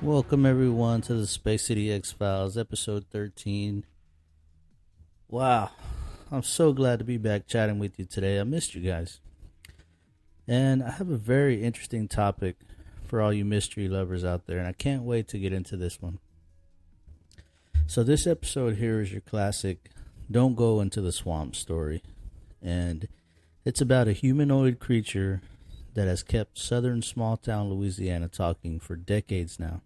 Welcome everyone to the Space City X Files, episode 13. Wow, I'm so glad to be back chatting with you today. I missed you guys. And I have a very interesting topic for all you mystery lovers out there, and I can't wait to get into this one. So, this episode here is your classic Don't Go Into the Swamp story. And it's about a humanoid creature that has kept southern small town Louisiana talking for decades now.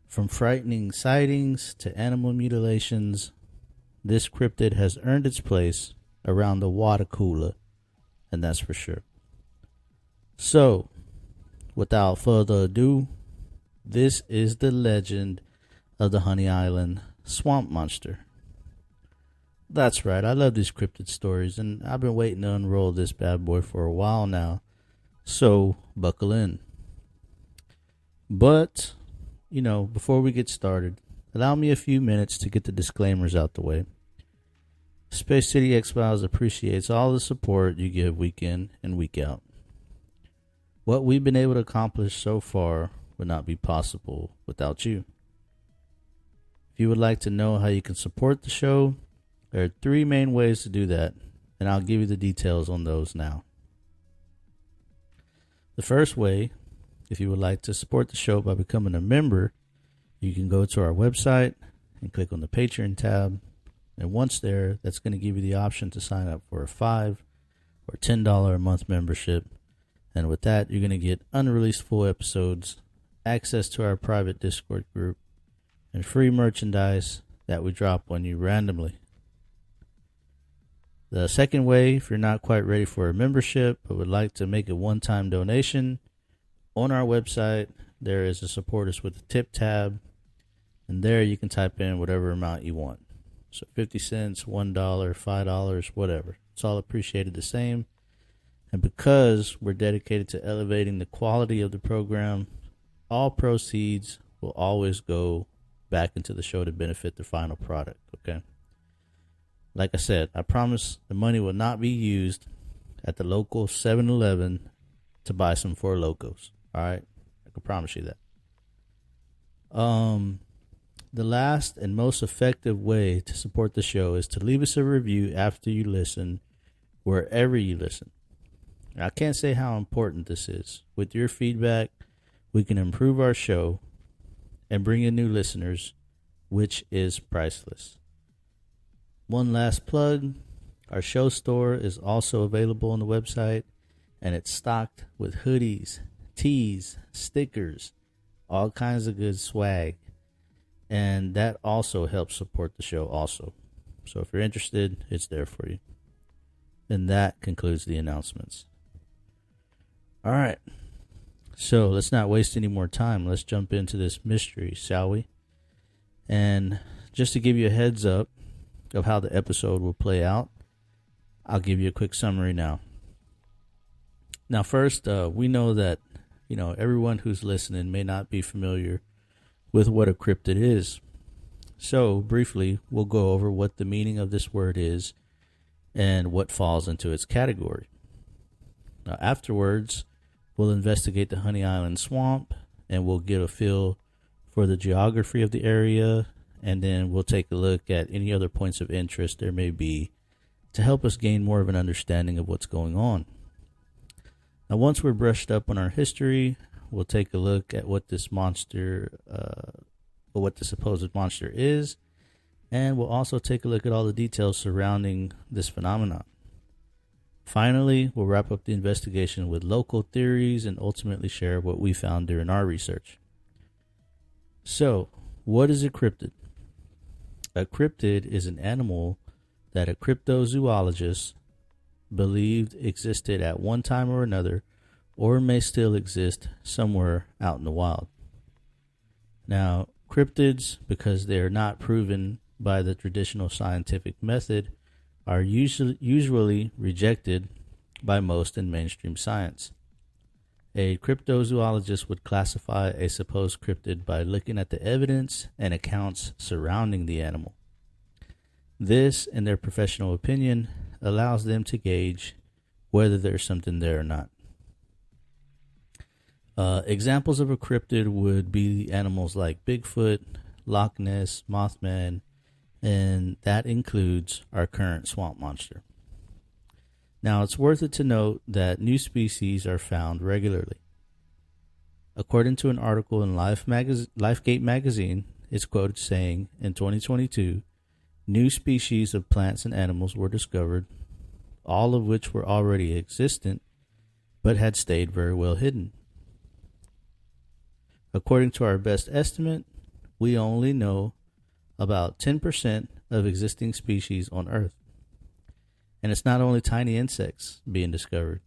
From frightening sightings to animal mutilations, this cryptid has earned its place around the water cooler, and that's for sure. So, without further ado, this is the legend of the Honey Island swamp monster. That's right, I love these cryptid stories, and I've been waiting to unroll this bad boy for a while now. So, buckle in. But, before we get started, allow me a few minutes to get the disclaimers out the way. Space City X-Files appreciates all the support you give week in and week out. What we've been able to accomplish so far would not be possible without you. If you would like to know how you can support the show, there are three main ways to do that, and I'll give you the details on those now. The first way, if you would like to support the show by becoming a member, you can go to our website and click on the Patreon tab. And once there, that's going to give you the option to sign up for a $5 or $10 a month membership. And with that, you're going to get unreleased full episodes, access to our private Discord group, and free merchandise that we drop on you randomly. The second way, if you're not quite ready for a membership but would like to make a one-time donation, on our website there is a support us with a tip tab, and there you can type in whatever amount you want. So 50 cents, $1, $5, whatever. It's all appreciated the same. And because we're dedicated to elevating the quality of the program, all proceeds will always go back into the show to benefit the final product, okay? Like I said, I promise the money will not be used at the local 7-Eleven to buy some Four Locos. All right? I can promise you that. The last and most effective way to support the show is to leave us a review after you listen, wherever you listen. I can't say how important this is. With your feedback, we can improve our show and bring in new listeners, which is priceless. One last plug, our show store is also available on the website, and it's stocked with hoodies, tees, stickers, all kinds of good swag, and that also helps support the show also. So if you're interested, it's there for you. And that concludes the announcements. All right, so let's not waste any more time. Let's jump into this mystery, shall we? And just to give you a heads up of how the episode will play out, I'll give you a quick summary now. Now, first, we know that, everyone who's listening may not be familiar with what a cryptid is. So, briefly, we'll go over what the meaning of this word is and what falls into its category. Now, afterwards, we'll investigate the Honey Island swamp, and we'll get a feel for the geography of the area, and then we'll take a look at any other points of interest there may be to help us gain more of an understanding of what's going on. Now, once we're brushed up on our history, we'll take a look at what this monster, or what the supposed monster is, and we'll also take a look at all the details surrounding this phenomenon. Finally, we'll wrap up the investigation with local theories and ultimately share what we found during our research. So, what is a cryptid? A cryptid is an animal that a cryptozoologist believed existed at one time or another, or may still exist somewhere out in the wild. Now, cryptids, because they are not proven by the traditional scientific method, are usually rejected by most in mainstream science. A cryptozoologist would classify a supposed cryptid by looking at the evidence and accounts surrounding the animal. This, in their professional opinion, allows them to gauge whether there's something there or not. Examples of a cryptid would be animals like Bigfoot, Loch Ness, Mothman, and that includes our current swamp monster. Now, it's worth it to note that new species are found regularly. According to an article in Lifegate magazine, it's quoted saying, in 2022, new species of plants and animals were discovered, all of which were already existent, but had stayed very well hidden. According to our best estimate, we only know about 10% of existing species on Earth. And it's not only tiny insects being discovered.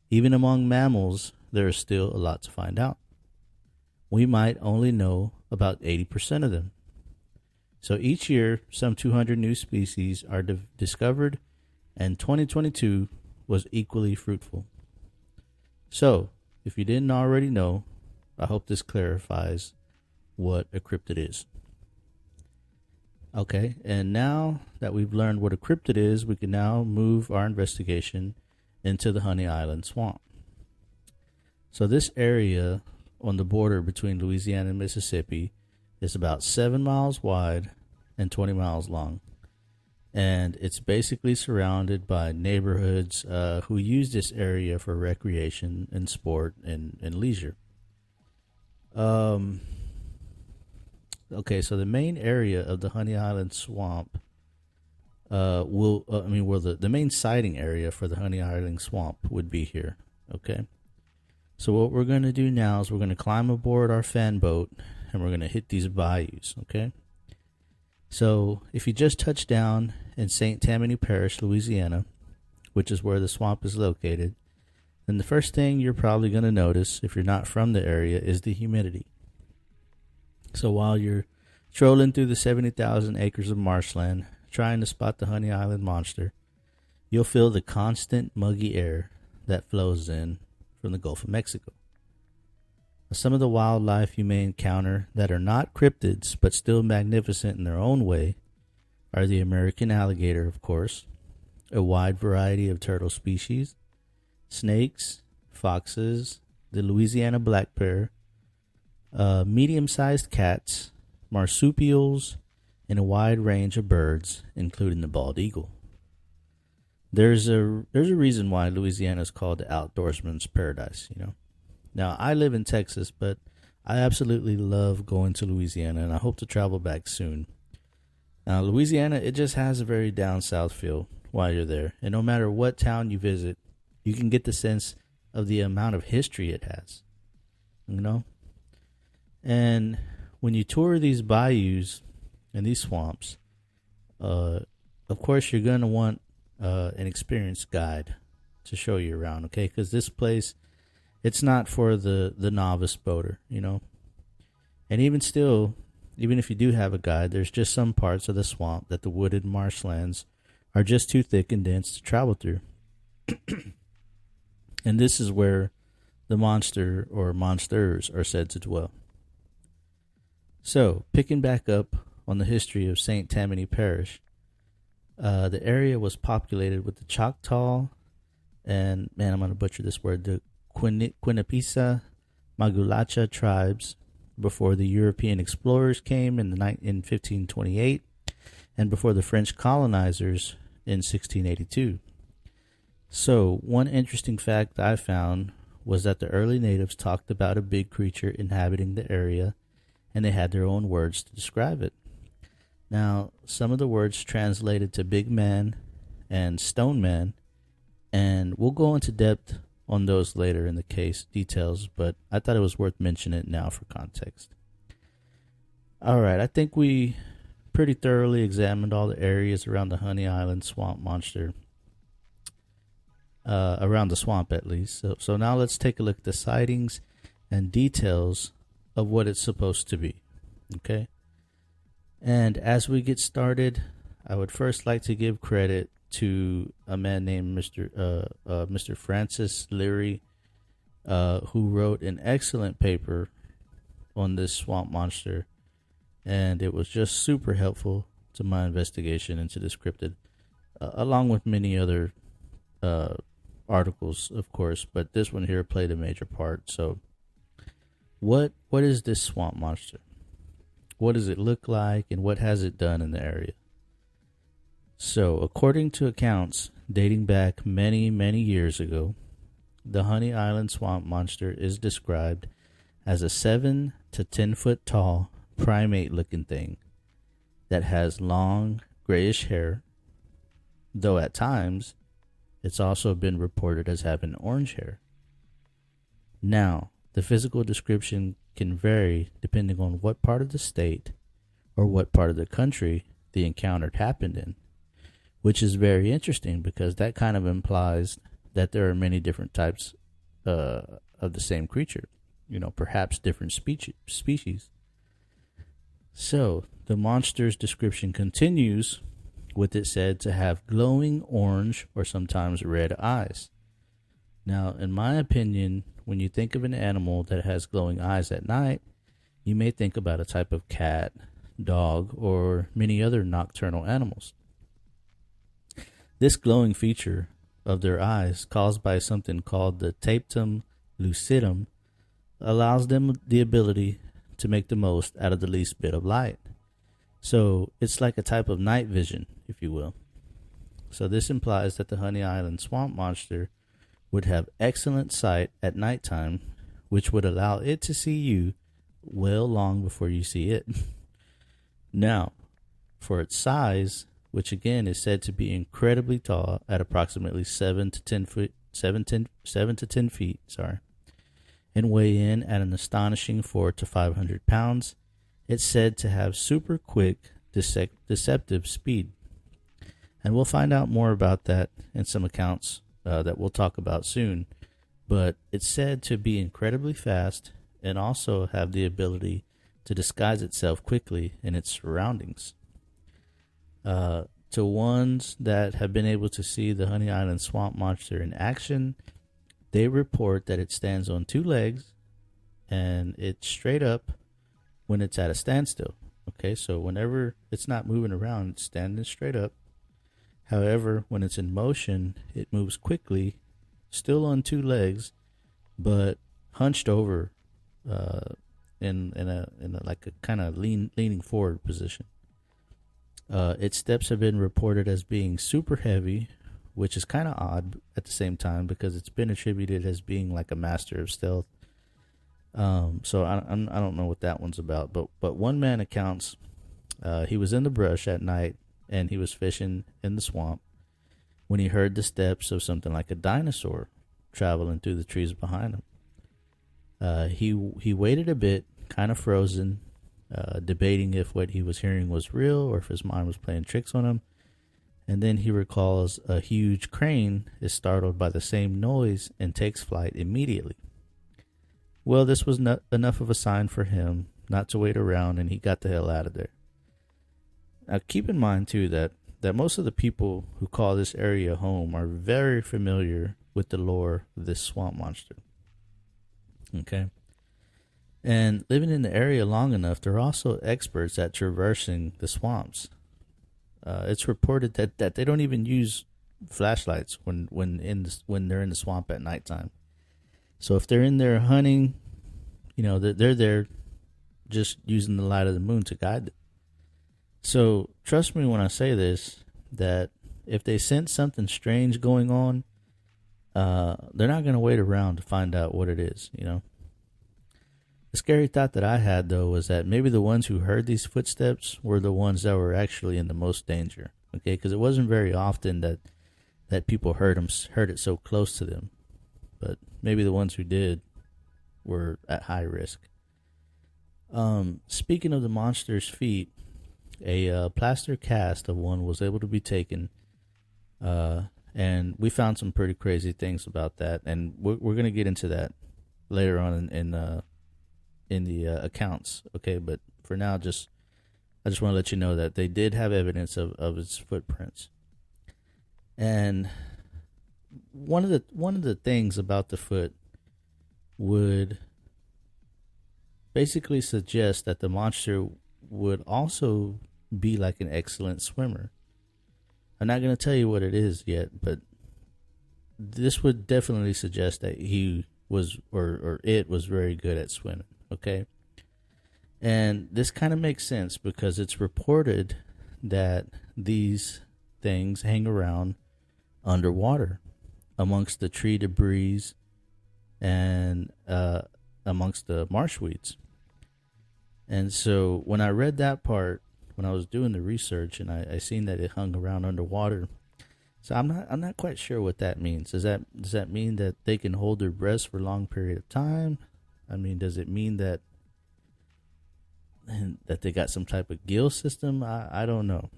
Even among mammals, there is still a lot to find out. We might only know about 80% of them. So each year, some 200 new species are discovered, and 2022 was equally fruitful. So, if you didn't already know, I hope this clarifies what a cryptid is. Okay, and now that we've learned what a cryptid is, we can now move our investigation into the Honey Island Swamp. So this area on the border between Louisiana and Mississippi is about 7 miles wide and 20 miles long. And it's basically surrounded by neighborhoods who use this area for recreation and sport and leisure. Okay, so the main area of the Honey Island Swamp the main sighting area for the Honey Island Swamp would be here. Okay, so what we're going to do now is we're going to climb aboard our fan boat and we're going to hit these bayous. Okay, so if you just touched down in St. Tammany Parish, Louisiana, which is where the swamp is located, then the first thing you're probably going to notice, if you're not from the area, is the humidity. So while you're strolling through the 70,000 acres of marshland, trying to spot the Honey Island monster, you'll feel the constant muggy air that flows in from the Gulf of Mexico. Some of the wildlife you may encounter that are not cryptids, but still magnificent in their own way, are the American alligator, of course, a wide variety of turtle species, snakes, foxes, the Louisiana black bear, medium-sized cats, marsupials, and a wide range of birds, including the bald eagle. There's a reason why Louisiana is called the outdoorsman's paradise, Now, I live in Texas, but I absolutely love going to Louisiana, and I hope to travel back soon. Now, Louisiana, it just has a very down south feel while you're there. And no matter what town you visit, you can get the sense of the amount of history it has, And when you tour these bayous and these swamps, of course, you're going to want an experienced guide to show you around, okay? Because this place, it's not for the novice boater, And even still, even if you do have a guide, there's just some parts of the swamp that the wooded marshlands are just too thick and dense to travel through. And this is where the monster or monsters are said to dwell. So, picking back up on the history of St. Tammany Parish, the area was populated with the Choctaw and, I'm going to butcher this word, the Quinipisa Magulacha tribes before the European explorers came in 1528 and before the French colonizers in 1682. So, one interesting fact I found was that the early natives talked about a big creature inhabiting the area, and they had their own words to describe it. Now, some of the words translated to big man and stone man, and we'll go into depth on those later in the case details, but I thought it was worth mentioning it now for context. All right, I think we pretty thoroughly examined all the areas around the Honey Island swamp monster, around the swamp at least. So now let's take a look at the sightings and details of what it's supposed to be, okay? And as we get started, I would first like to give credit to a man named Mr. Francis Leary, who wrote an excellent paper on this swamp monster, and it was just super helpful to my investigation into this cryptid, along with many other articles, of course, but this one here played a major part. So, what is this swamp monster? What does it look like, and what has it done in the area? So, according to accounts dating back many, many years ago, the Honey Island swamp monster is described as a 7 to 10 foot tall primate looking thing that has long grayish hair, though at times it's also been reported as having orange hair. Now, the physical description can vary depending on what part of the state or what part of the country the encounter happened in, which is very interesting because that kind of implies that there are many different types of the same creature, perhaps different species. So, the monster's description continues with it said to have glowing orange or sometimes red eyes. Now, in my opinion, when you think of an animal that has glowing eyes at night, you may think about a type of cat, dog, or many other nocturnal animals. This glowing feature of their eyes, caused by something called the tapetum lucidum, allows them the ability to make the most out of the least bit of light. So it's like a type of night vision, if you will. So this implies that the Honey Island swamp monster would have excellent sight at nighttime, which would allow it to see you well long before you see it. Now, for its size, which again is said to be incredibly tall at approximately 7 to 10 feet, and weigh in at an astonishing 400 to 500 pounds, it's said to have super quick, deceptive speed. And we'll find out more about that in some accounts that we'll talk about soon. But it's said to be incredibly fast and also have the ability to disguise itself quickly in its surroundings. To ones that have been able to see the Honey Island swamp monster in action, they report that it stands on two legs and it's straight up when it's at a standstill. Okay, so whenever it's not moving around, it's standing straight up. However, when it's in motion, it moves quickly, still on two legs, but hunched over in a like a kind of leaning forward position. Its steps have been reported as being super heavy, which is kind of odd at the same time because it's been attributed as being like a master of stealth. So I don't know what that one's about, but one man accounts he was in the brush at night and he was fishing in the swamp when he heard the steps of something like a dinosaur traveling through the trees behind him. He waited a bit, kind of frozen, debating if what he was hearing was real or if his mind was playing tricks on him. And then he recalls a huge crane is startled by the same noise and takes flight immediately. Well, this was not enough of a sign for him not to wait around, and he got the hell out of there. Now, keep in mind, too, that most of the people who call this area home are very familiar with the lore of this swamp monster. Okay? And living in the area long enough, they're also experts at traversing the swamps. It's reported that they don't even use flashlights when they're in the swamp at nighttime. So if they're in there hunting, they're there just using the light of the moon to guide them. So trust me when I say this, that if they sense something strange going on, they're not going to wait around to find out what it is, The scary thought that I had, though, was that maybe the ones who heard these footsteps were the ones that were actually in the most danger, okay? Because it wasn't very often that people heard it so close to them. But maybe the ones who did were at high risk. Speaking of the monster's feet, a plaster cast of one was able to be taken, and we found some pretty crazy things about that, and we're going to get into that later on in the accounts, okay? But for now, I just want to let you know that they did have evidence of its footprints, and one of the things about the foot would basically suggest that the monster would also be like an excellent swimmer. I'm not going to tell you what it is yet, but this would definitely suggest that he was, or it was very good at swimming. Okay. And this kind of makes sense because it's reported that these things hang around underwater amongst the tree debris and amongst the marsh weeds. And so when I read that part, when I was doing the research and I seen that it hung around underwater, so I'm not quite sure what that means. Does that mean that they can hold their breaths for a long period of time? I mean, does it mean that they got some type of gill system? I don't know.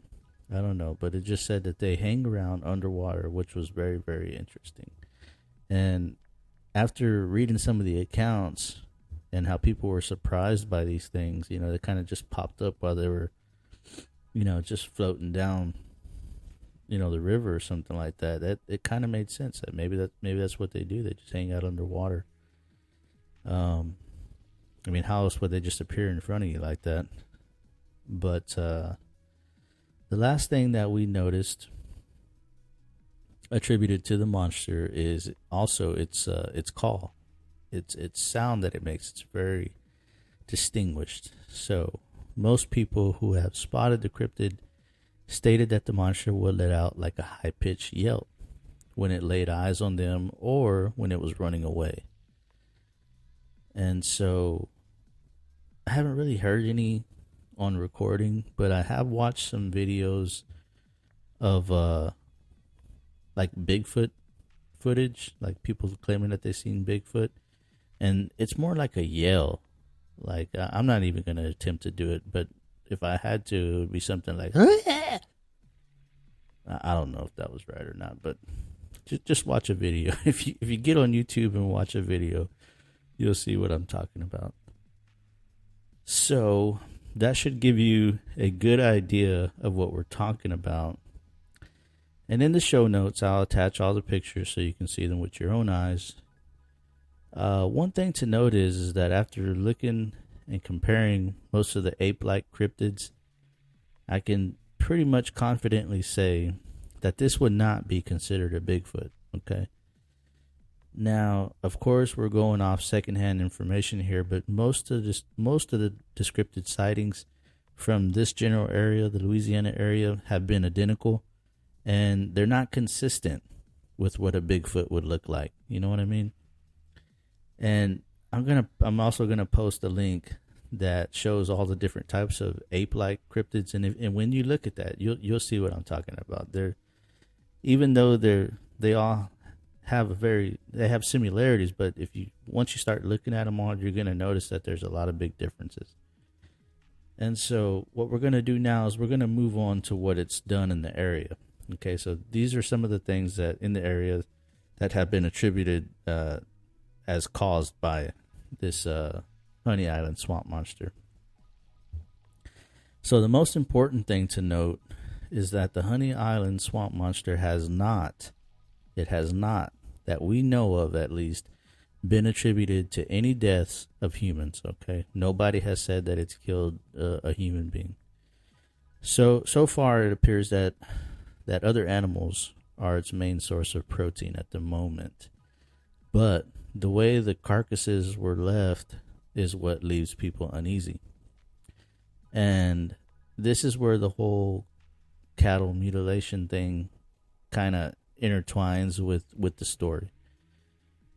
I don't know, but it just said that they hang around underwater, which was very, very interesting. And after reading some of the accounts and how people were surprised by these things, they kind of just popped up while they were, just floating down, the river or something like that. That it kind of made sense that maybe that's what they do. They just hang out underwater. I mean, how else would they just appear in front of you like that? But the last thing that we noticed attributed to the monster is also its call, its sound that it makes. It's very distinguished. So most people who have spotted the cryptid stated that the monster would let out like a high-pitched yelp when it laid eyes on them or when it was running away. And so I haven't really heard any on recording, but I have watched some videos of like Bigfoot footage, like people claiming that they've seen Bigfoot, and it's more like a yell. Like I'm not even going to attempt to do it, but if I had to, it would be something like I don't know if that was right or not, but just watch a video. If you get on YouTube and watch a video, you'll see what I'm talking about. So that should give you a good idea of what we're talking about. And in the show notes, I'll attach all the pictures so you can see them with your own eyes. One thing to note is that after looking and comparing most of the ape-like cryptids, I can pretty much confidently say that this would not be considered a Bigfoot, okay? Now, of course, we're going off secondhand information here, but most of the descripted sightings from this general area, the Louisiana area, have been identical, and they're not consistent with what a Bigfoot would look like. You know what I mean? And I'm also gonna post a link that shows all the different types of ape-like cryptids, and when you look at that, you'll see what I'm talking about. Even though they all have similarities, but once you start looking at them all, you're going to notice that there's a lot of big differences. And so what we're going to do now is we're going to move on to what it's done in the area. Okay, so these are some of the things that in the area that have been attributed as caused by this Honey Island swamp monster. So the most important thing to note is that the Honey Island swamp monster has not, that we know of at least, been attributed to any deaths of humans, okay? Nobody has said that it's killed a human being. So far it appears that other animals are its main source of protein at the moment. But the way the carcasses were left is what leaves people uneasy. And this is where the whole cattle mutilation thing kind of intertwines with the story.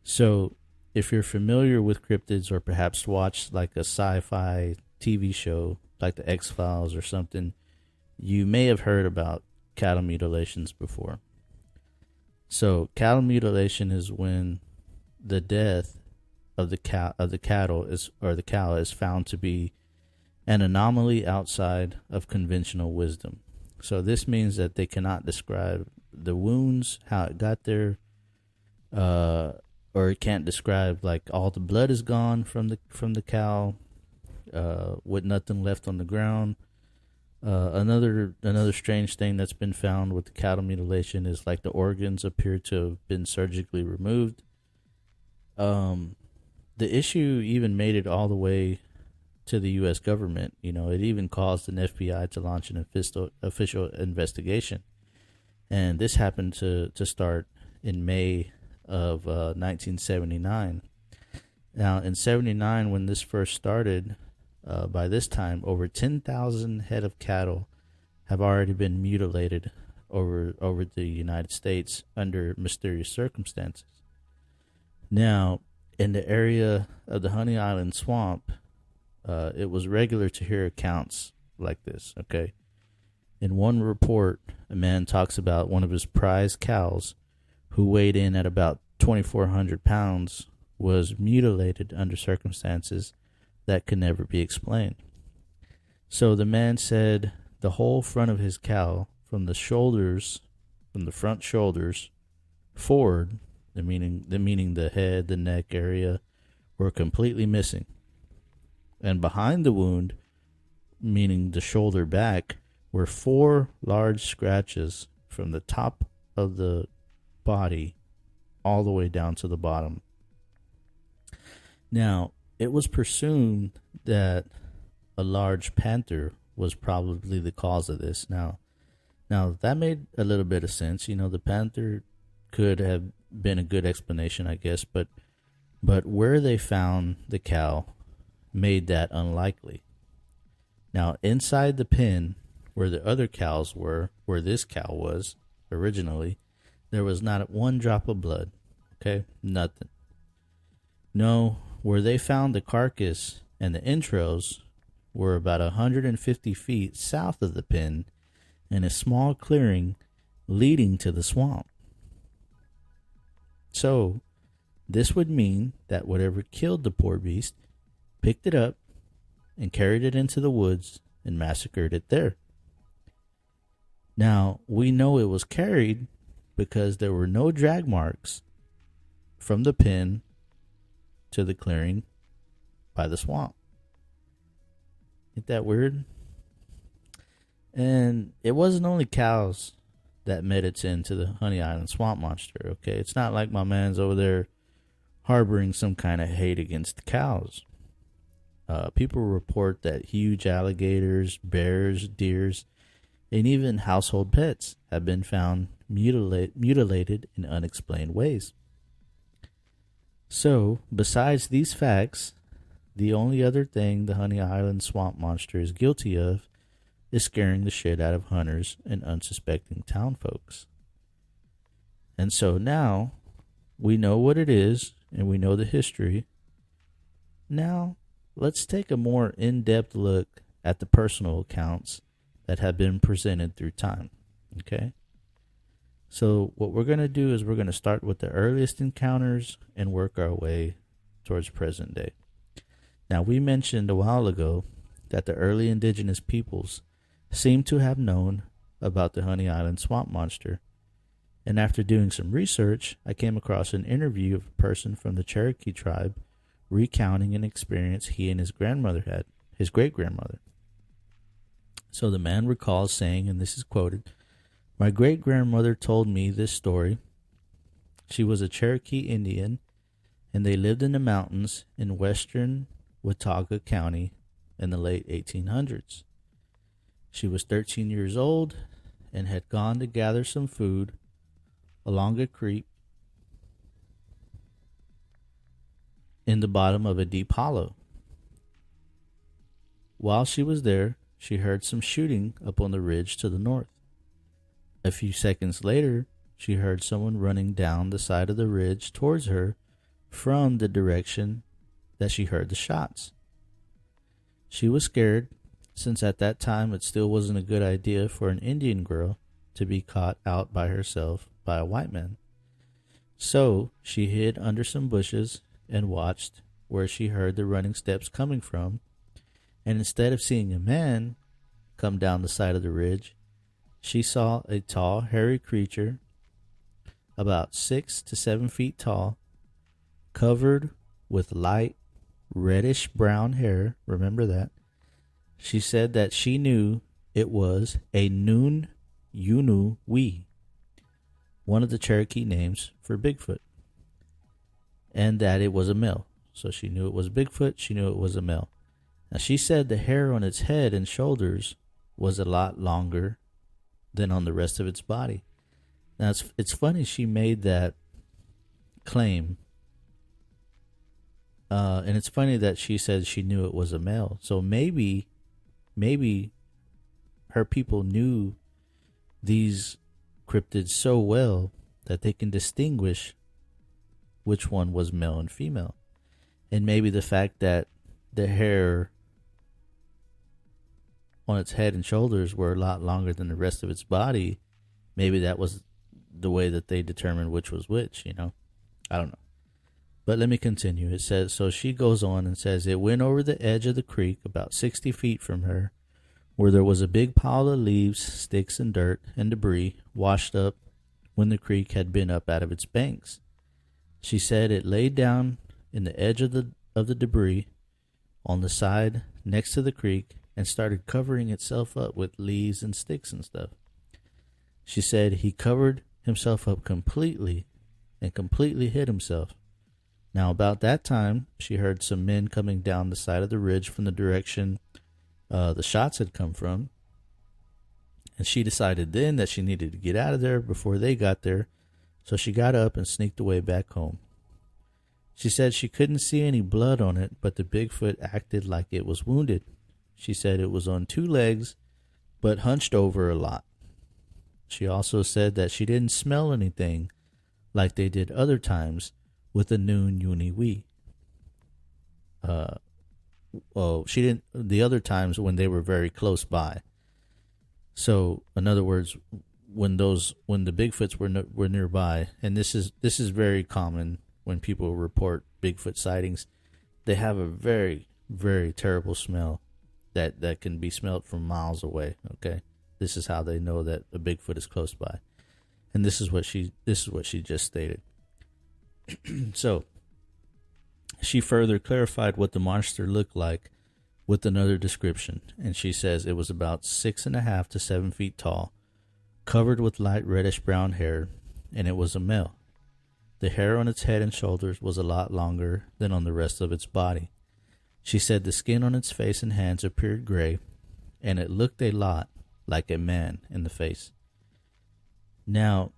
So if you're familiar with cryptids or perhaps watched like a sci-fi TV show like the X-Files or something, you may have heard about cattle mutilations before. So cattle mutilation is when the death of the cattle is found to be an anomaly outside of conventional wisdom. So this means that they cannot describe the wounds, how it got there, or it can't describe like all the blood is gone from the cow, with nothing left on the ground. Another strange thing that's been found with the cattle mutilation is like the organs appear to have been surgically removed. The issue even made it all the way to the U.S. government. You know, it even caused an FBI to launch an official investigation. And this happened to start in May of 1979. Now, in 79, when this first started, by this time, over 10,000 head of cattle have already been mutilated over the United States under mysterious circumstances. Now, in the area of the Honey Island Swamp, it was regular to hear accounts like this, okay? In one report, a man talks about one of his prize cows who weighed in at about 2,400 pounds was mutilated under circumstances that could never be explained. So the man said the whole front of his cow, from the front shoulders forward, meaning the head, the neck area, were completely missing. And behind the wound, meaning the shoulder back, were 4 large scratches from the top of the body all the way down to the bottom. Now, it was presumed that a large panther was probably the cause of this. Now that made a little bit of sense. The panther could have been a good explanation, I guess, but where they found the cow made that unlikely. Now, inside the pen where the other cows were, where this cow was originally, there was not one drop of blood. Okay? Nothing. No, where they found the carcass and the entrails were about 150 feet south of the pen in a small clearing leading to the swamp. So, this would mean that whatever killed the poor beast picked it up and carried it into the woods and massacred it there. Now, we know it was carried because there were no drag marks from the pen to the clearing by the swamp. Ain't that weird? And it wasn't only cows that made its into the Honey Island swamp monster, okay? It's not like my man's over there harboring some kind of hate against cows. People report that huge alligators, bears, deers, and even household pets have been found mutilated in unexplained ways. So, besides these facts, the only other thing the Honey Island swamp monster is guilty of is scaring the shit out of hunters and unsuspecting town folks. And so now, we know what it is, and we know the history. Now, let's take a more in-depth look at the personal accounts that have been presented through time, okay? So what we're going to do is we're going to start with the earliest encounters and work our way towards present day. Now, we mentioned a while ago that the early indigenous peoples seem to have known about the Honey Island swamp monster. And after doing some research, I came across an interview of a person from the Cherokee tribe recounting an experience he and his grandmother had, his great-grandmother. So the man recalls saying, and this is quoted, "My great-grandmother told me this story. She was a Cherokee Indian, and they lived in the mountains in western Watauga County in the late 1800s. She was 13 years old and had gone to gather some food along a creek in the bottom of a deep hollow. While she was there, she heard some shooting up on the ridge to the north. A few seconds later, she heard someone running down the side of the ridge towards her from the direction that she heard the shots. She was scared, since at that time it still wasn't a good idea for an Indian girl to be caught out by herself by a white man. So she hid under some bushes and watched where she heard the running steps coming from, and instead of seeing a man come down the side of the ridge, she saw a tall, hairy creature about 6 to 7 feet tall, covered with light reddish-brown hair. Remember that. She said that she knew it was a Noon Yunu Wee, one of the Cherokee names for Bigfoot, and that it was a male. So she knew it was Bigfoot, she knew it was a male. Now, she said the hair on its head and shoulders was a lot longer than on the rest of its body. Now it's funny she made that claim, and it's funny that she said she knew it was a male. So maybe her people knew these cryptids so well that they can distinguish which one was male and female. And maybe the fact that the hair on its head and shoulders were a lot longer than the rest of its body, maybe that was the way that they determined which was which, you know? I don't know. But let me continue. It says, so she goes on and says, it went over the edge of the creek about 60 feet from her, where there was a big pile of leaves, sticks, and dirt and debris washed up when the creek had been up out of its banks. She said it laid down in the edge of the debris on the side next to the creek and started covering itself up with leaves and sticks and stuff. She said he covered himself up completely and completely hid himself. Now, about that time, she heard some men coming down the side of the ridge from the direction the shots had come from. And she decided then that she needed to get out of there before they got there. So she got up and sneaked away back home. She said she couldn't see any blood on it, but the Bigfoot acted like it was wounded. She said it was on two legs, but hunched over a lot. She also said that she didn't smell anything like they did other times with the noon uni wee. She didn't the other times when they were very close by. So, in other words, when the Bigfoots were nearby, and this is very common when people report Bigfoot sightings, they have a very, very terrible smell that can be smelled from miles away. Okay, this is how they know that a Bigfoot is close by, and this is what she just stated. So, she further clarified what the monster looked like with another description, and she says it was about 6.5 to 7 feet tall, covered with light reddish brown hair, and it was a male. The hair on its head and shoulders was a lot longer than on the rest of its body. She said the skin on its face and hands appeared gray, and it looked a lot like a man in the face. Now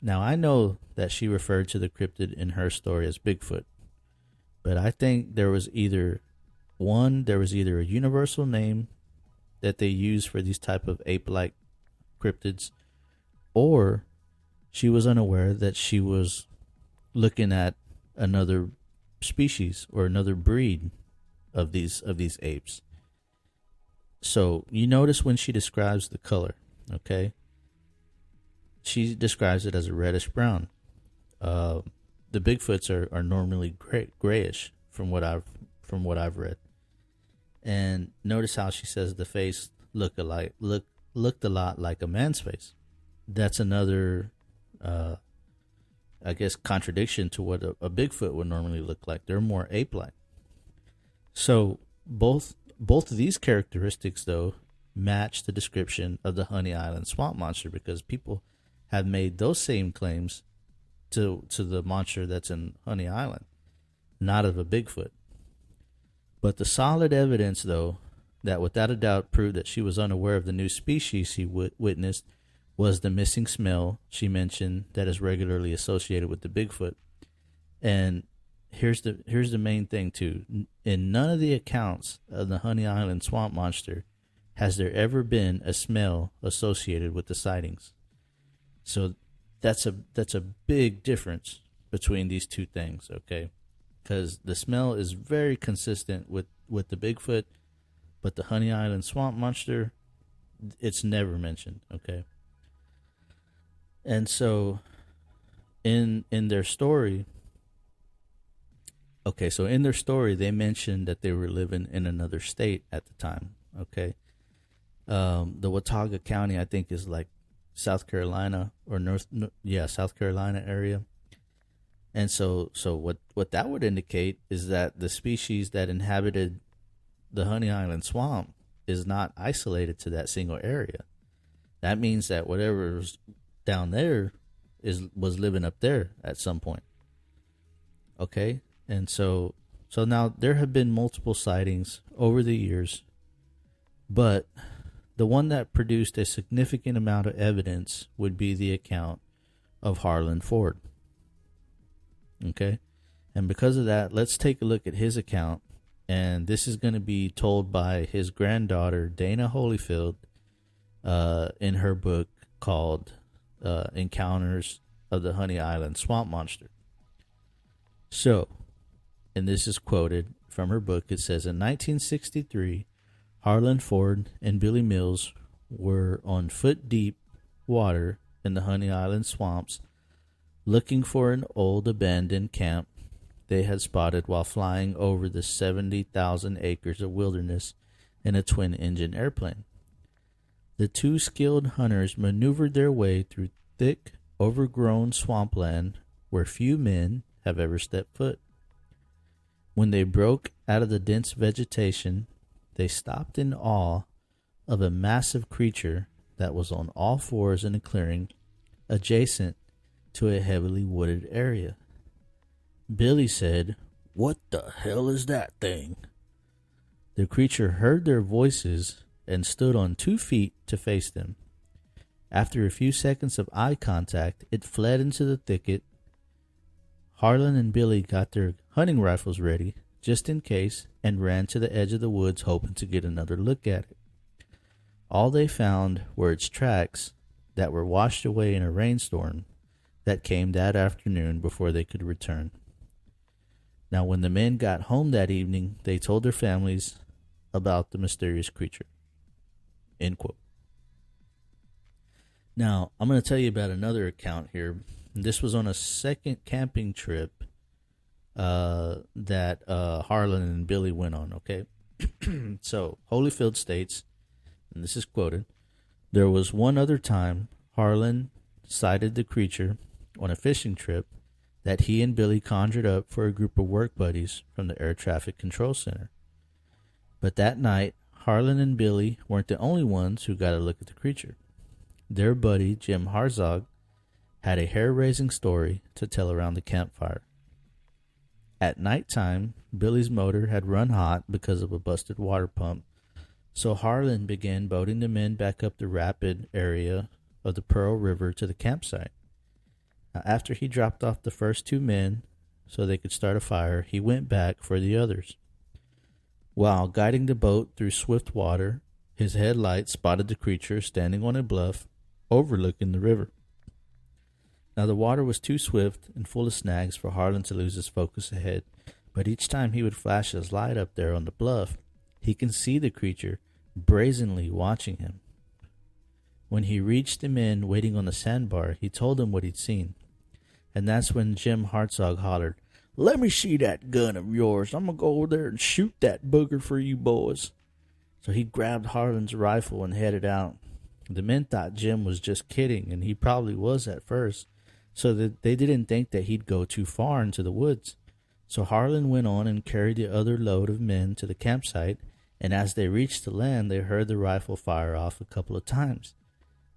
I know that she referred to the cryptid in her story as Bigfoot, but I think there was either a universal name that they use for these type of ape-like cryptids, or she was unaware that she was looking at another species or another breed of these apes. So you notice when she describes the color, okay? She describes it as a reddish brown. The Bigfoots are normally grayish from what I've read. And notice how she says the face looked a lot like a man's face. That's another, I guess, contradiction to what a Bigfoot would normally look like. They're more ape-like. So both of these characteristics, though, match the description of the Honey Island swamp monster, because people have made those same claims to the monster that's in Honey Island, not of a Bigfoot. But the solid evidence, though, that without a doubt proved that she was unaware of the new species she witnessed was the missing smell she mentioned that is regularly associated with the Bigfoot. And here's the main thing, too. In none of the accounts of the Honey Island swamp monster has there ever been a smell associated with the sightings. So that's a big difference between these two things, okay? Because the smell is very consistent with the Bigfoot, but the Honey Island swamp monster, it's never mentioned, okay? And so in their story, they mentioned that they were living in another state at the time, okay? The Watauga County, I think, is like South Carolina or South Carolina area. And so what that would indicate is that the species that inhabited the Honey Island swamp is not isolated to that single area. That means that whatever's down there was living up there at some point. Okay? And so now there have been multiple sightings over the years, but the one that produced a significant amount of evidence would be the account of Harlan Ford. Okay? And because of that, let's take a look at his account. And this is going to be told by his granddaughter, Dana Holyfield, in her book called Encounters of the Honey Island Swamp Monster. So, and this is quoted from her book, it says, in 1963, Harlan Ford and Billy Mills were on foot-deep water in the Honey Island swamps looking for an old abandoned camp they had spotted while flying over the 70,000 acres of wilderness in a twin-engine airplane. The two skilled hunters maneuvered their way through thick, overgrown swampland where few men have ever stepped foot. When they broke out of the dense vegetation, they stopped in awe of a massive creature that was on all fours in a clearing adjacent to a heavily wooded area. Billy said, "What the hell is that thing?" The creature heard their voices and stood on 2 feet to face them. After a few seconds of eye contact, it fled into the thicket. Harlan and Billy got their hunting rifles ready, just in case, and ran to the edge of the woods hoping to get another look at it. All they found were its tracks that were washed away in a rainstorm that came that afternoon before they could return. Now, when the men got home that evening, they told their families about the mysterious creature. End quote. Now, I'm going to tell you about another account here. This was on a second camping trip that Harlan and Billy went on, okay? So, Holyfield states, and this is quoted, there was one other time Harlan sighted the creature on a fishing trip that he and Billy conjured up for a group of work buddies from the Air Traffic Control Center. But that night, Harlan and Billy weren't the only ones who got a look at the creature. Their buddy, Jim Harzog, had a hair-raising story to tell around the campfire. At nighttime, Billy's motor had run hot because of a busted water pump, so Harlan began boating the men back up the rapid area of the Pearl River to the campsite. Now, after he dropped off the first 2 men so they could start a fire, he went back for the others. While guiding the boat through swift water, his headlights spotted the creature standing on a bluff overlooking the river. Now, the water was too swift and full of snags for Harlan to lose his focus ahead, but each time he would flash his light up there on the bluff, he can see the creature brazenly watching him. When he reached the men waiting on the sandbar, he told them what he'd seen. And that's when Jim Hartzog hollered, "Let me see that gun of yours. I'm going to go over there and shoot that booger for you boys." So he grabbed Harlan's rifle and headed out. The men thought Jim was just kidding, and he probably was at first, so that they didn't think that he'd go too far into the woods. So Harlan went on and carried the other load of men to the campsite, and as they reached the land, they heard the rifle fire off a couple of times.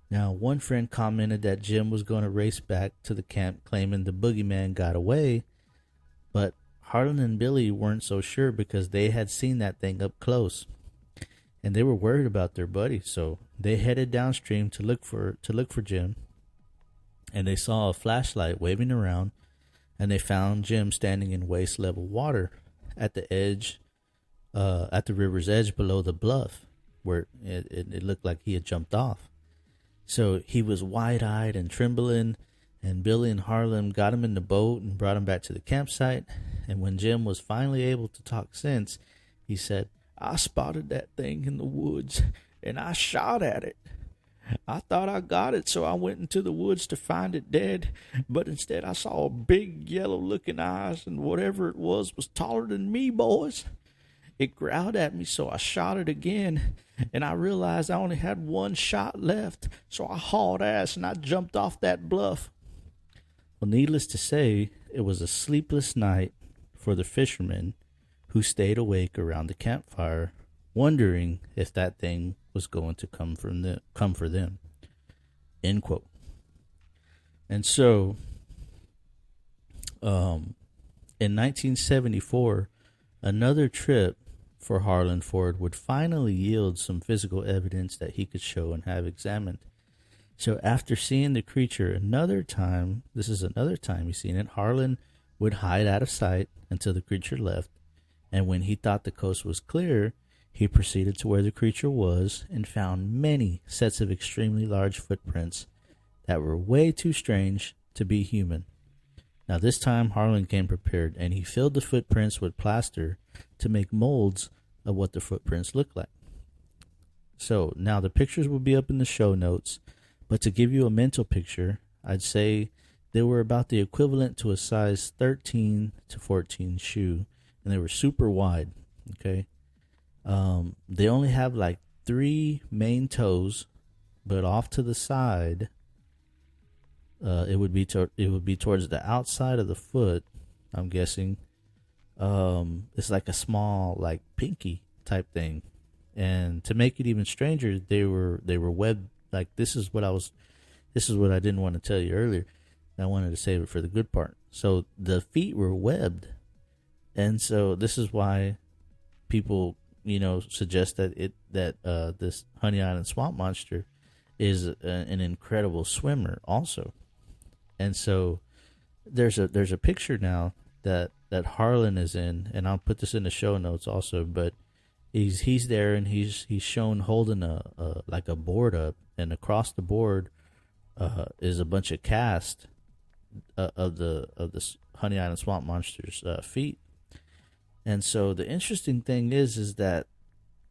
Now, one friend commented that Jim was going to race back to the camp, claiming the boogeyman got away, but Harlan and Billy weren't so sure because they had seen that thing up close, and they were worried about their buddy. So they headed downstream to look for Jim, and they saw a flashlight waving around, and they found Jim standing in waist-level water at the edge, at the river's edge below the bluff, where it looked like he had jumped off. So he was wide-eyed and trembling, and Billy and Harlan got him in the boat and brought him back to the campsite. And when Jim was finally able to talk sense, he said, "I spotted that thing in the woods, and I shot at it. I thought I got it, so I went into the woods to find it dead, but instead I saw big yellow-looking eyes, and whatever it was taller than me, boys. It growled at me, so I shot it again, and I realized I only had one shot left, so I hauled ass and I jumped off that bluff." Well, needless to say, it was a sleepless night for the fishermen who stayed awake around the campfire, wondering if that thing was going to come for them. End quote. And so, in 1974, another trip for Harlan Ford would finally yield some physical evidence that he could show and have examined. So after seeing the creature another time, this is another time he's seen it, Harlan would hide out of sight until the creature left. And when he thought the coast was clear, he proceeded to where the creature was and found many sets of extremely large footprints that were way too strange to be human. Now this time Harlan came prepared, and he filled the footprints with plaster to make molds of what the footprints looked like. So now the pictures will be up in the show notes, but to give you a mental picture, I'd say they were about the equivalent to a size 13 to 14 shoe, and they were super wide, okay? They only have like 3 main toes, but off to the side, it would be towards the outside of the foot, I'm guessing. It's like a small, like, pinky type thing. And to make it even stranger, they were webbed. Like, this is what I didn't want to tell you earlier. I wanted to save it for the good part. So the feet were webbed. And so this is why people, suggest that this Honey Island swamp monster is an incredible swimmer also. And so there's a picture now that Harlan is in, and I'll put this in the show notes also, but he's there, and he's shown holding a board up, and across the board is a bunch of cast of the Honey Island swamp monster's feet. And so the interesting thing is that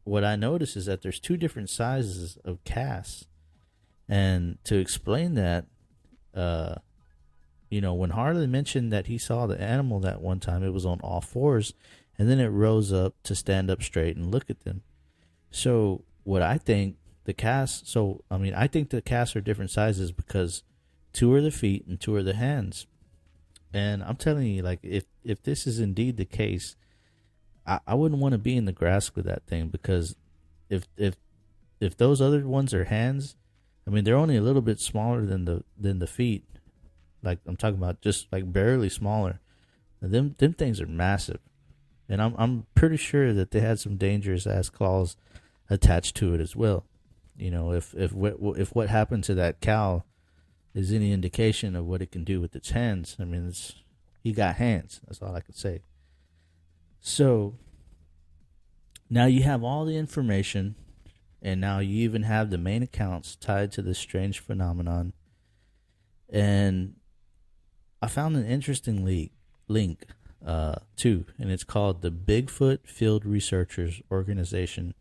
what I noticed is that there's 2 different sizes of casts. And to explain that, when Harlan mentioned that he saw the animal that one time, it was on all 4s, and then it rose up to stand up straight and look at them. So what I think the casts, I think the casts are different sizes because 2 are the feet and 2 are the hands. And I'm telling you, like, if this is indeed the case, I wouldn't want to be in the grass with that thing, because if those other ones are hands, they're only a little bit smaller than the feet. Like, I'm talking about just like barely smaller. Them things are massive, and I'm pretty sure that they had some dangerous ass claws attached to it as well. If what happened to that cow is any indication of what it can do with its hands, he got hands. That's all I can say. So now you have all the information, and now you even have the main accounts tied to this strange phenomenon. And I found an interesting link too, and it's called the Bigfoot Field Researchers Organization.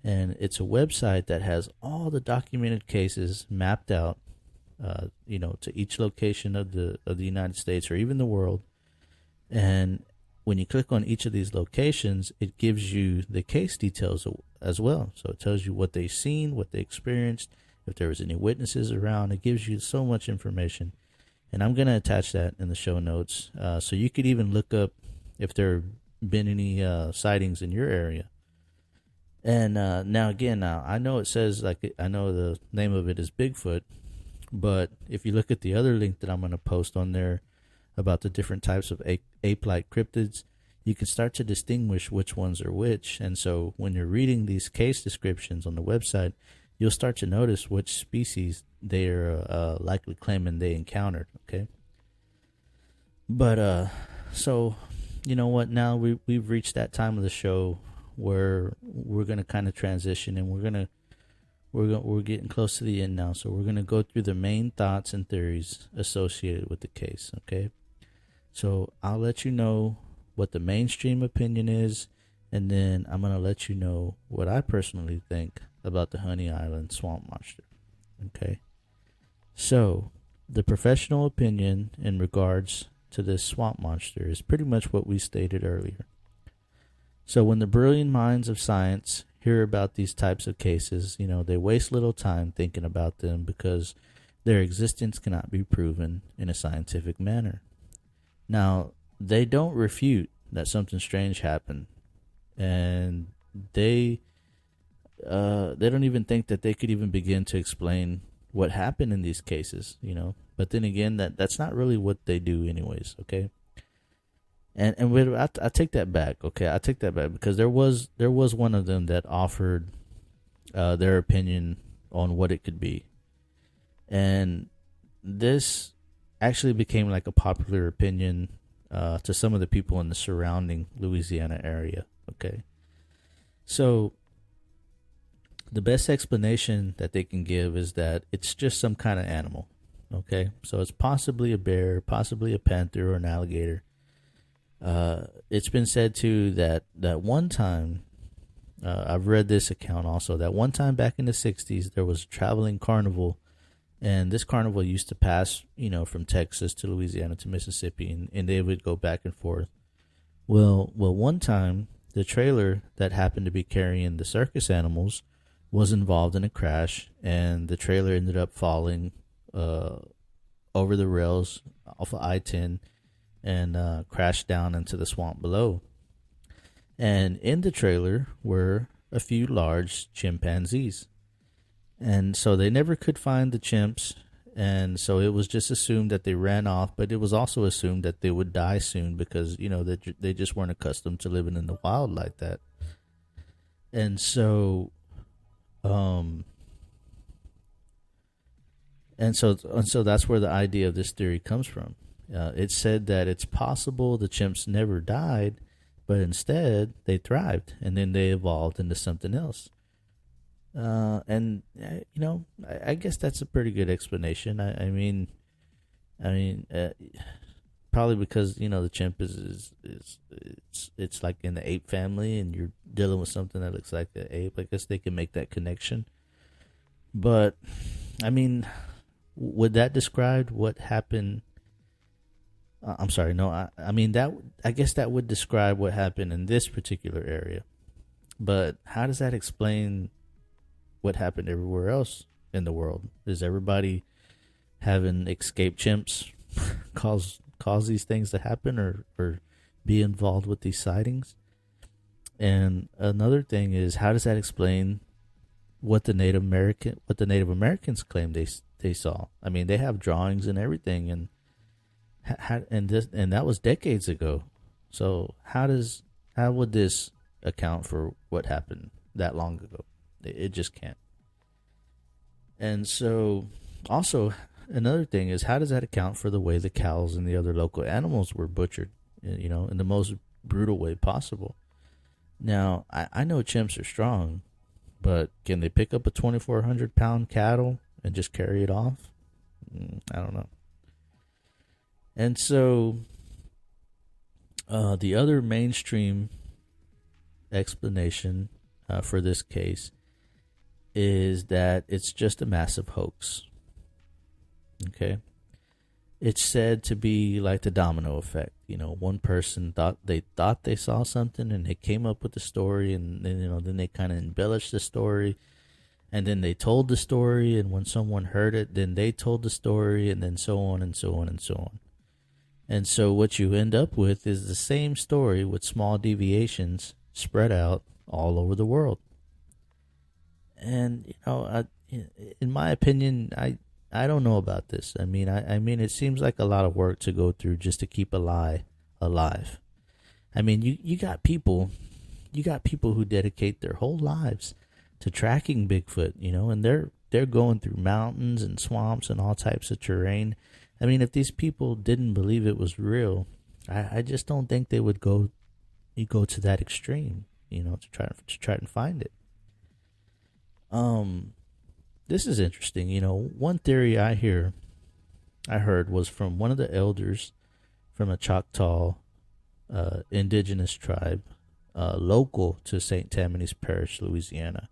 And it's a website that has all the documented cases mapped out, to each location of the United States or even the world. And when you click on each of these locations, it gives you the case details as well. So it tells you what they've seen, what they experienced, if there was any witnesses around. It gives you so much information. And I'm going to attach that in the show notes. So you could even look up if there have been any sightings in your area. And now I know it says, I know the name of it is Bigfoot, but if you look at the other link that I'm going to post on there about the different types of ape-like cryptids, you can start to distinguish which ones are which. And so when you're reading these case descriptions on the website, you'll start to notice which species they are likely claiming they encountered, okay? But, so, you know what, now we've reached that time of the show where we're going to kind of transition, and we're getting close to the end now, so we're going to go through the main thoughts and theories associated with the case, okay? So I'll let you know what the mainstream opinion is, and then I'm going to let you know what I personally think about the Honey Island swamp monster, okay? So the professional opinion in regards to this swamp monster is pretty much what we stated earlier. So when the brilliant minds of science hear about these types of cases, they waste little time thinking about them because their existence cannot be proven in a scientific manner. Now, they don't refute that something strange happened, and they don't even think that they could even begin to explain what happened in these cases, But then again, that's not really what they do anyways, okay? And I take that back, okay? I take that back because there was one of them that offered their opinion on what it could be. And this actually became like a popular opinion to some of the people in the surrounding Louisiana area. Okay. So the best explanation that they can give is that it's just some kind of animal. Okay. So it's possibly a bear, possibly a panther, or an alligator. It's been said too that one time, I've read this account also, that one time back in the 60s, there was a traveling carnival. And this carnival used to pass, from Texas to Louisiana to Mississippi, and they would go back and forth. Well, one time, the trailer that happened to be carrying the circus animals was involved in a crash, and the trailer ended up falling over the rails off of I-10 and crashed down into the swamp below. And in the trailer were a few large chimpanzees. And so they never could find the chimps, and so it was just assumed that they ran off, but it was also assumed that they would die soon because, they just weren't accustomed to living in the wild like that. And so, and so that's where the idea of this theory comes from. It's said that it's possible the chimps never died, but instead they thrived, and then they evolved into something else. I guess that's a pretty good explanation. I mean, probably because the chimp it's like in the ape family, and you're dealing with something that looks like an ape. I guess they can make that connection. But I mean, would that describe what happened? I'm sorry, no. I mean that. I guess that would describe what happened in this particular area. But how does that explain what happened everywhere else in the world? Is everybody having escaped chimps cause these things to happen, or be involved with these sightings? And another thing is, how does that explain what the Native Americans claim they saw? I mean, they have drawings and everything, and that was decades ago. So how would this account for what happened that long ago? It just can't. And so, also, another thing is, how does that account for the way the cows and the other local animals were butchered, in the most brutal way possible? Now, I know chimps are strong, but can they pick up a 2,400-pound cattle and just carry it off? I don't know. And so, the other mainstream explanation for this case is that it's just a massive hoax. Okay? It's said to be like the domino effect. One person thought they saw something, and they came up with the story, and then they kind of embellished the story, and then they told the story, and when someone heard it, then they told the story, and then so on and so on and so on. And so what you end up with is the same story with small deviations spread out all over the world. And in my opinion, I don't know about this. I mean, it seems like a lot of work to go through just to keep a lie alive. I mean, you got people who dedicate their whole lives to tracking Bigfoot, and they're going through mountains and swamps and all types of terrain. I mean, if these people didn't believe it was real, I just don't think they would go to that extreme, to try to find it. This is interesting. One theory I heard was from one of the elders from a Choctaw indigenous tribe local to St. Tammany's Parish, Louisiana.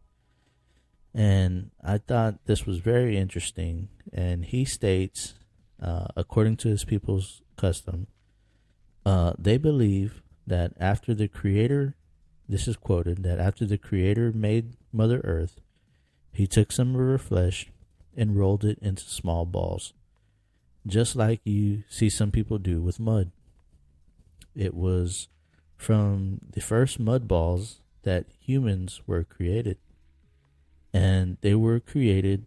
And I thought this was very interesting. And he states, according to his people's custom, they believe that after the Creator, this is quoted, that after the Creator made Mother Earth, he took some of her flesh and rolled it into small balls, just like you see some people do with mud. It was from the first mud balls that humans were created. And they were created,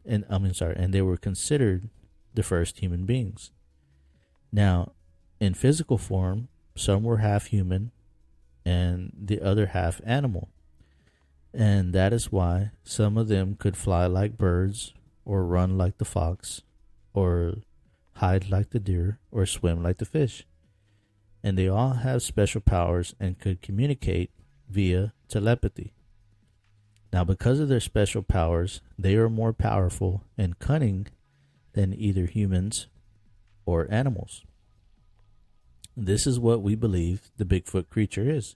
and they were considered the first human beings. Now, in physical form, some were half human and the other half animal. And that is why some of them could fly like birds or run like the fox, or hide like the deer, or swim like the fish. And they all have special powers and could communicate via telepathy. Now, because of their special powers, they are more powerful and cunning than either humans or animals. This is what we believe the Bigfoot creature is.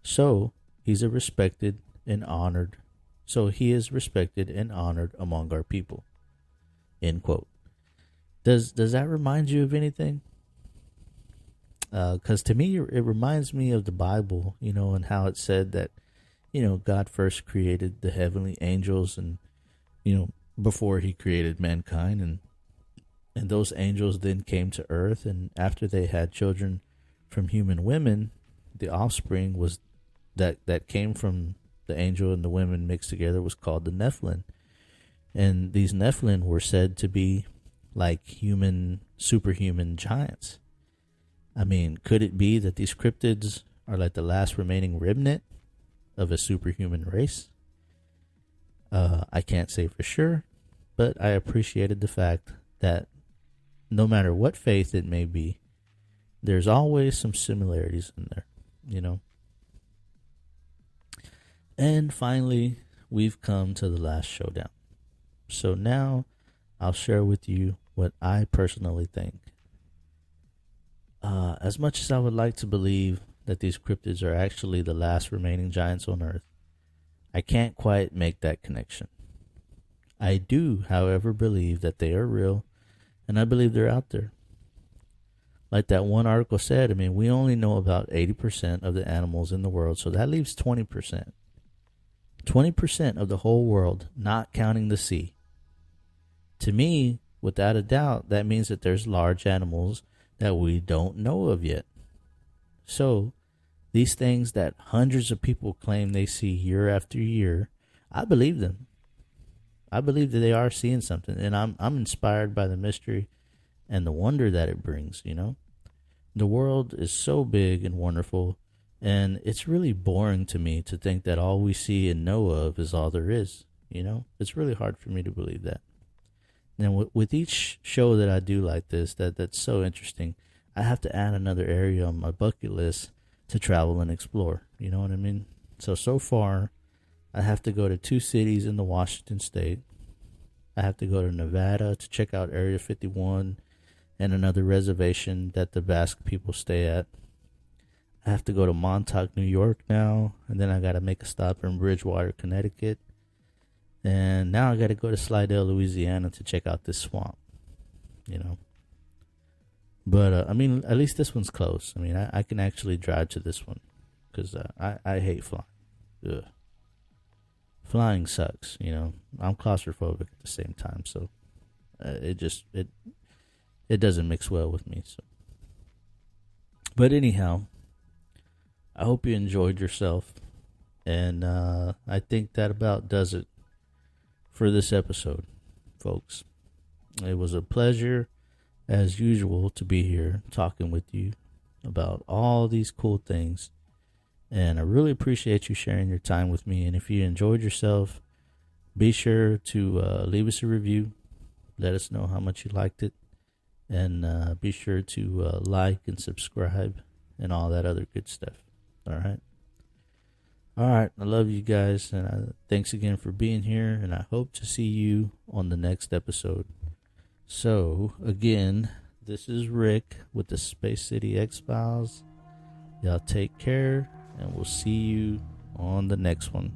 So, he's a respected and honored. So he is respected and honored among our people. End quote. Does that remind you of anything? Because to me, it reminds me of the Bible, and how it said that, God first created the heavenly angels, and, before he created mankind, and those angels then came to earth, and after they had children from human women, the offspring was that came from the angel and the women mixed together was called the Nephilim. And these Nephilim were said to be like superhuman giants. I mean, could it be that these cryptids are like the last remaining remnant of a superhuman race? I can't say for sure, but I appreciated the fact that no matter what faith it may be, there's always some similarities in there, And finally, we've come to the last showdown. So now I'll share with you what I personally think. As much as I would like to believe that these cryptids are actually the last remaining giants on Earth, I can't quite make that connection. I do, however, believe that they are real, and I believe they're out there. Like that one article said, we only know about 80% of the animals in the world, so that leaves 20%. 20% of the whole world, not counting the sea. To me, without a doubt, that means that there's large animals that we don't know of yet. So, these things that hundreds of people claim they see year after year, I believe them. I believe that they are seeing something, and I'm inspired by the mystery and the wonder that it brings, The world is so big and wonderful, and it's really boring to me to think that all we see and know of is all there is, It's really hard for me to believe that. Now, with each show that I do like this, that's so interesting, I have to add another area on my bucket list to travel and explore. You know what I mean? So far, I have to go to 2 cities in the Washington state. I have to go to Nevada to check out Area 51 and another reservation that the Basque people stay at. I have to go to Montauk, New York now, and then I got to make a stop in Bridgewater, Connecticut. And now I got to go to Slidell, Louisiana to check out this swamp, But, at least this one's close. I can actually drive to this one because I hate flying. Ugh. Flying sucks, I'm claustrophobic at the same time, so it doesn't mix well with me. So, but anyhow, I hope you enjoyed yourself, and I think that about does it for this episode, folks. It was a pleasure, as usual, to be here talking with you about all these cool things. And I really appreciate you sharing your time with me. And if you enjoyed yourself, be sure to leave us a review. Let us know how much you liked it. And be sure to like and subscribe and all that other good stuff. All right. All right. I love you guys. And thanks again for being here. And I hope to see you on the next episode. So, again, this is Rick with the Space City X-Files. Y'all take care, and we'll see you on the next one.